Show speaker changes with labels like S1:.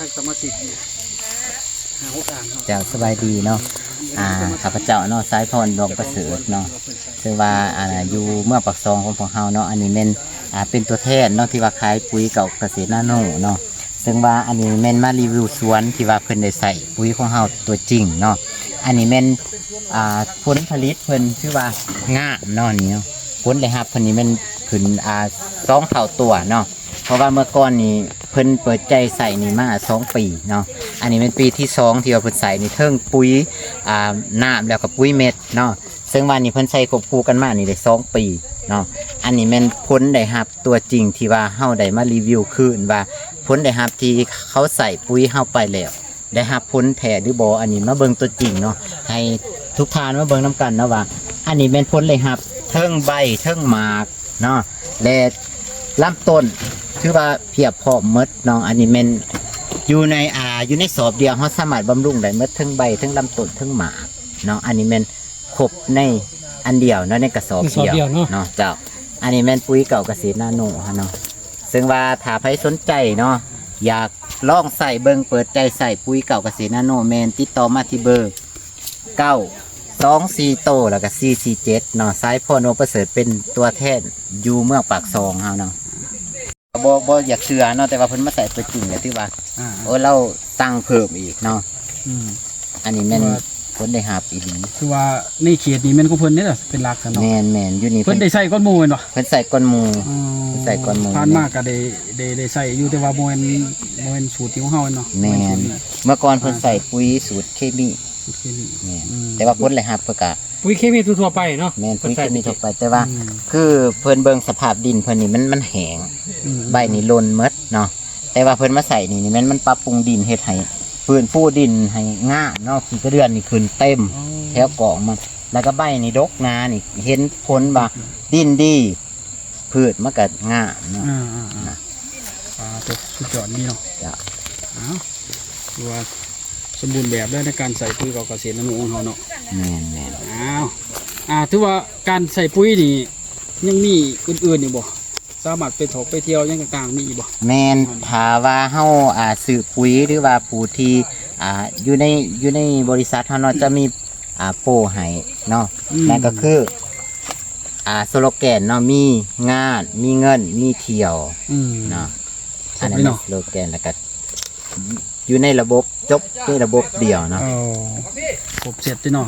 S1: ทั้งสมาชิกหาโอกาสเนาะ
S2: เจ้าสบายดีเนาะข้าพเจ้าเนาะสายพรดวงประเสริฐเนาะซึ่งว่าอยู่เมื่อปักซองของเฮาเนาะอันนี้เป็นตัวแทนเนาะที่ว่าขายปุ๋ยเก่าเกษตรนาโนเนาะซึ่งว่าอันนี้แม่นมารีวิวสวนที่ว่าเพิ่นได้ใส่ปุ๋ยของเฮาตัวจริงเนาะอันนี้แม่นผลผลิตเพิ่นชื่อว่างามเนาะนี่เนาะผลได้รับเพิ่นนี่แม่นขึ้น2เท่าตัวเนาะเพราะว่าเมื่อก่อนนี่เพิ่นเปิดใจใส่นี่มา2 ปีเนาะอันนี้เป็นปีที่2ที่ว่าเพิ่นใส่นี่เทิงปุ๋ยน้ำแล้วก็ปุ๋ยเม็ดเนาะซึ่งว่านี่เพิ่นใส่ควบคู่กันมานี่ได้2 ปีเนาะอันนี้แม่นผลได้รับตัวจริงที่ว่าเฮาได้มารีวิวคืนว่าผลได้รับที่เขาใส่ปุ๋ยเฮาไปแล้วได้รับผลแท้หรือบ่อันนี้มาเบิ่งตัวจริงเนาะให้ทุกท่านมาเบิ่งนํกันเนาะว่าอันนี้แม่นผลได้รับเทิงใบเทิงหมากเนาะและลำต้นคือว่าเพียบพร้อมหมดเนาะอันนี้แม่นอยู่ในสอบเดียวเฮาสามารถบำรุงได้หมดทั้งใบทั้งลำต้นทั้งหมากเนาะอันนี้แม่นครบในอันเดียวเนาะในกระสอบเดียวเนาะเจ้าอันนี้แม่นปุ๋ยเก่าเกษตรนาโนเนาะซึ่งว่าถ้าใครสนใจเนาะอยากลองใส่เบิ่งเปิดใจใส่ปุ๋ยเก่าเกษตรนาโนแม่นติดต่อมาที่เบอร์924โตแล้วก็447เนาะสายพรดวงประเสริฐเป็นตัวแทนอยู่เมืองปากซองเฮาเนาะบ่อยากเชื่อเนาะแต่ว่าเพิ่นมาใส่ตัวจริงก็ถือว่าเราตั้งเพิ่มอีกเนาะอันนี้แม่นผลได้หับอีหลี
S1: คือว่าในเขตนี้แม่นของเพิ่นนี่แหละเป็นหลักซะเนาะ
S2: แม่นอยู่นี่
S1: เพิ่นได้ใส่ก้อนหมู่แม่นบ่
S2: เพิ่นใส่ก้อนหมูใส่ก้อนหมู
S1: ผ่านมาก็ได้ใส่อยู่แต่ว่าบ่แม่นสูตรของเฮาเนาะ
S2: แม่นเมื่อก่อนเพิ่นใส่ปุ๋ยสูตรเคมีแม่นแต่ว่าผลได้หับเพิ่นก็
S3: ปุ๋ยเคมีทั่วไปเนาะ
S2: แม่นปุ๋ยเคมีทั่วไปแต่ว่าคือเพิ่นเบิ่งสภาพดินเพิ่นนี่มันแห้งใบนี่หล่นหมดเนาะแต่ว่าเพิ่นมาใส่นี่มันปรับปรุงดินเฮ็ดให้ฟื้นฟูดินให้งามเนาะขี้กระเดือนนี่ขึ้นเต็มแถวกองมันแล้วก็ใบนี่ดกงานี่เห็นผลว่าดินดีพืชมันก็งามเนาะ
S1: ตัวสุดยอดนี่เนาะ
S2: จ้ะ
S1: คือว่าสมบูรณ์แบบได้ในการใส่ปุ๋ยเกษตรนาโนของเฮาเนาะ
S2: แม่น
S1: ถือว่าการใส่ปุ๋ยนี่ยังมีอื่นๆอยู่บ่สามารถไปถกไปเที่ยวยังต่างๆมีอีกบ่
S2: แม่นถ้าว่าเฮาซื้อปุ๋ยหรือว่าผู้ที่อยู่ในบริษัทเฮาเนาะจะมีโปรให้เนาะนั่นก็คือสโลแกนเนาะมีงานมีเงินมีเที่ยวเนาะอันนั้นสโลแกนแล้วก็อยู่ในระบบจบในระบบเดียวเนาะ
S1: ครบเสร็จเนาะ